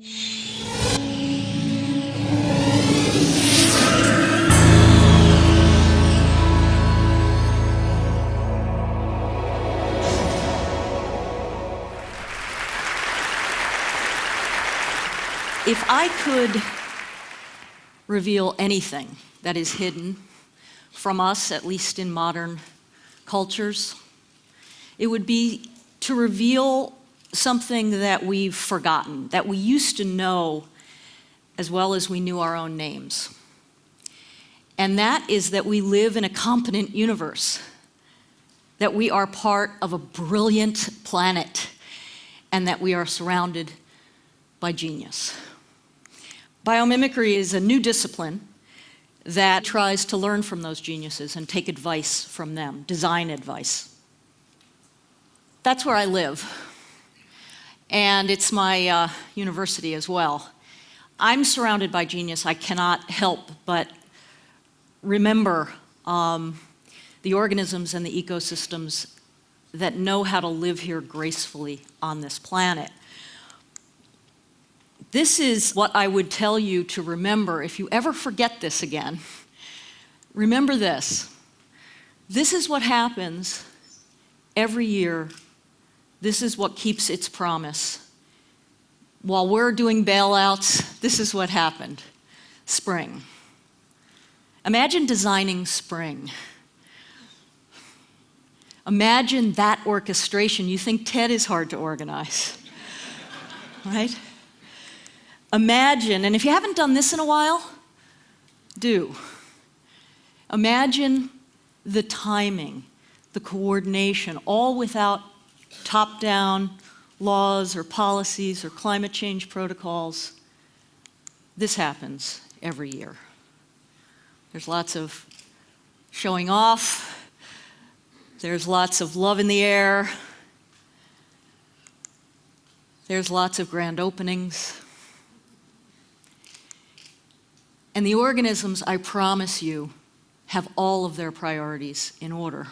If I could reveal anything that is hidden from us, at least in modern cultures, it would be to reveal something that we've forgotten, that we used to know as well as we knew our own names. And that is that we live in a competent universe, that we are part of a brilliant planet, and that we are surrounded by genius. Biomimicry is a new discipline that tries to learn from those geniuses and take advice from them, design advice. That's where I live, and it's my university as well. I'm surrounded by genius. I cannot help but remember the organisms and the ecosystems that know how to live here gracefully on this planet. This is what I would tell you to remember if you ever forget this again. Remember this. This is what happens every year. This is what keeps its promise. While we're doing bailouts, this is what happened. Spring. Imagine designing spring. Imagine that orchestration. You think TED is hard to organize, right? Imagine, and if you haven't done this in a while, do. Imagine the timing, the coordination, all without top-down laws or policies or climate change protocols. This happens every year. There's lots of showing off. There's lots of love in the air. There's lots of grand openings. And the organisms, I promise you, have all of their priorities in order.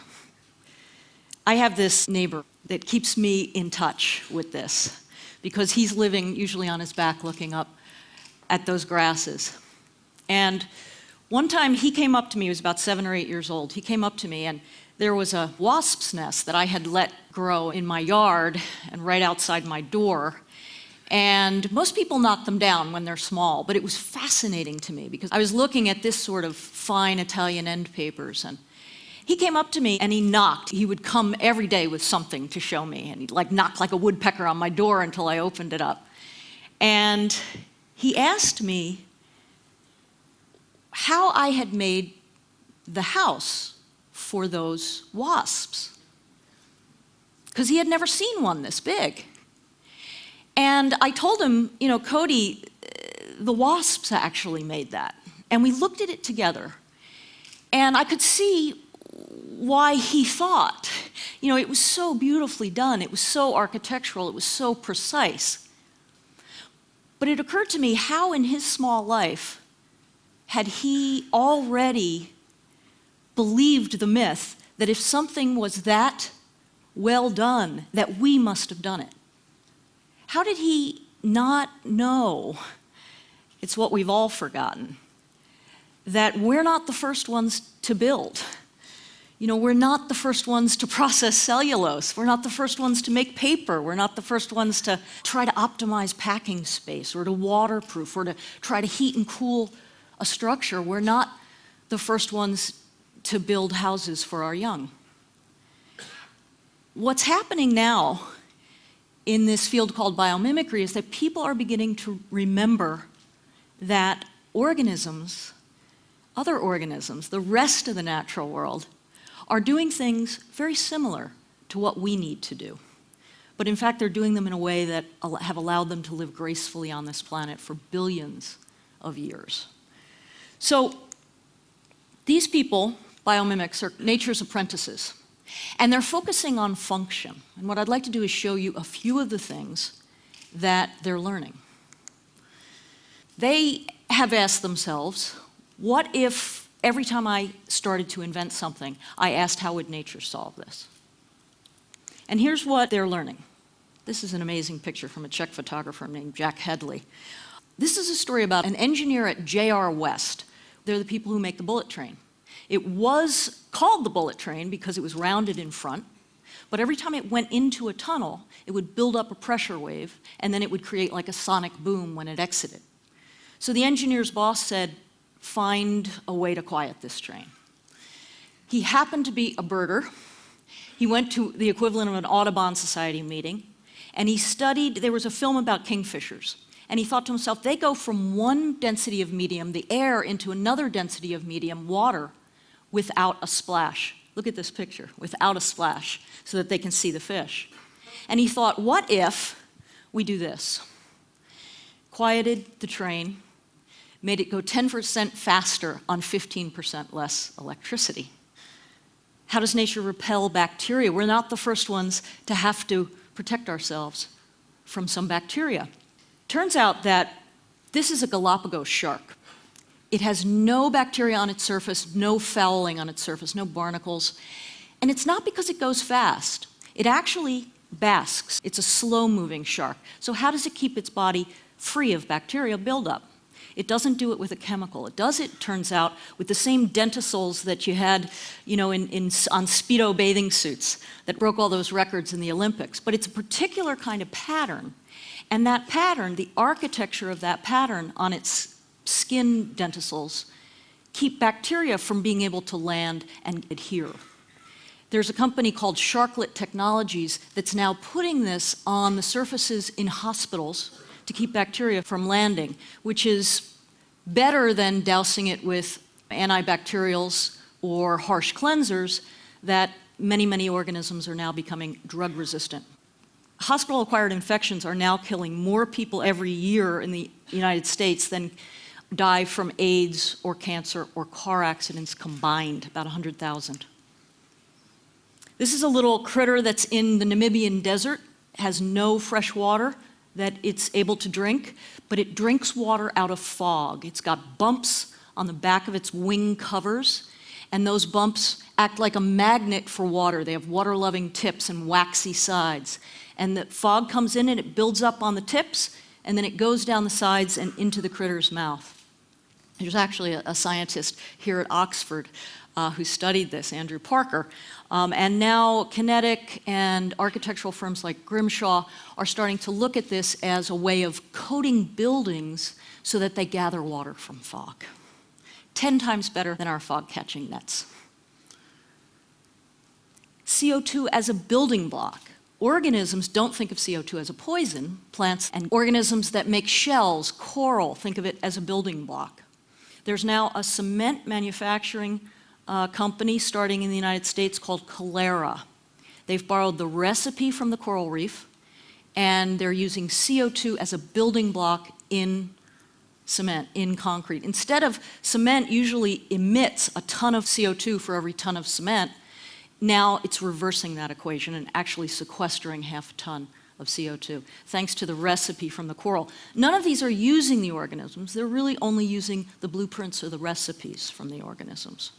I have this neighbor that keeps me in touch with this because he's living usually on his back looking up at those grasses. And one time he came up to me, he was about 7 or 8 years old. He came up to me and there was a wasp's nest that I had let grow in my yard and right outside my door. And most people knock them down when they're small, but it was fascinating to me because I was looking at this sort of fine Italian end papers, and he came up to me and he knocked. He would come every day with something to show me, and he'd knock like a woodpecker on my door until I opened it up. And he asked me how I had made the house for those wasps, because he had never seen one this big. And I told him, you know, Cody, the wasps actually made that. And we looked at it together. And I could see why he thought, you know, it was so beautifully done. It was so architectural. It was so precise. But it occurred to me how in his small life had he already believed the myth that if something was that well done, that we must have done it. How did he not know, it's what we've all forgotten, that we're not the first ones to build. You know, we're not the first ones to process cellulose. We're not the first ones to make paper. We're not the first ones to try to optimize packing space or to waterproof or to try to heat and cool a structure. We're not the first ones to build houses for our young. What's happening now in this field called biomimicry is that people are beginning to remember that organisms, other organisms, the rest of the natural world, are doing things very similar to what we need to do. But in fact, they're doing them in a way that have allowed them to live gracefully on this planet for billions of years. So these people, biomimics, are nature's apprentices. And they're focusing on function. And what I'd like to do is show you a few of the things that they're learning. They have asked themselves, what if every time I started to invent something, I asked how would nature solve this? And here's what they're learning. This is an amazing picture from a Czech photographer named Jack Headley. This is a story about an engineer at J.R. West. They're the people who make the bullet train. It was called the bullet train because it was rounded in front, but every time it went into a tunnel, it would build up a pressure wave, and then it would create like a sonic boom when it exited. So the engineer's boss said, find a way to quiet this train. He happened to be a birder. He went to the equivalent of an Audubon Society meeting, and he studied, there was a film about kingfishers, and he thought to himself, they go from one density of medium, the air, into another density of medium, water, without a splash. Look at this picture, without a splash, so that they can see the fish. And he thought, what if we do this? Quieted the train, made it go 10% faster on 15% less electricity. How does nature repel bacteria? We're not the first ones to have to protect ourselves from some bacteria. Turns out that this is a Galapagos shark. It has no bacteria on its surface, no fouling on its surface, no barnacles. And it's not because it goes fast. It actually basks. It's a slow-moving shark. So how does it keep its body free of bacteria buildup? It doesn't do it with a chemical. It does it, turns out, with the same dentisols that you had, on Speedo bathing suits that broke all those records in the Olympics. But it's a particular kind of pattern. And that pattern, the architecture of that pattern on its skin dentisols, keep bacteria from being able to land and adhere. There's a company called Sharklet Technologies that's now putting this on the surfaces in hospitals to keep bacteria from landing, which is better than dousing it with antibacterials or harsh cleansers that many organisms are now becoming drug resistant. Hospital-acquired infections are now killing more people every year in the United States than die from AIDS or cancer or car accidents combined, about 100,000. This is a little critter that's in the Namibian desert, has no fresh water that it's able to drink, but it drinks water out of fog. It's got bumps on the back of its wing covers, and those bumps act like a magnet for water. They have water-loving tips and waxy sides. And the fog comes in and it builds up on the tips, and then it goes down the sides and into the critter's mouth. There's actually a scientist here at Oxford who studied this, Andrew Parker. And now kinetic and architectural firms like Grimshaw are starting to look at this as a way of coating buildings so that they gather water from fog. 10 times better than our fog-catching nets. CO2 as a building block. Organisms don't think of CO2 as a poison. Plants and organisms that make shells, coral, think of it as a building block. There's now a cement manufacturing company starting in the United States called Calera. They've borrowed the recipe from the coral reef, and they're using CO2 as a building block in cement, in concrete. Instead of cement usually emits a ton of CO2 for every ton of cement, now it's reversing that equation and actually sequestering half a ton of CO2, thanks to the recipe from the coral. None of these are using the organisms. They're really only using the blueprints or the recipes from the organisms.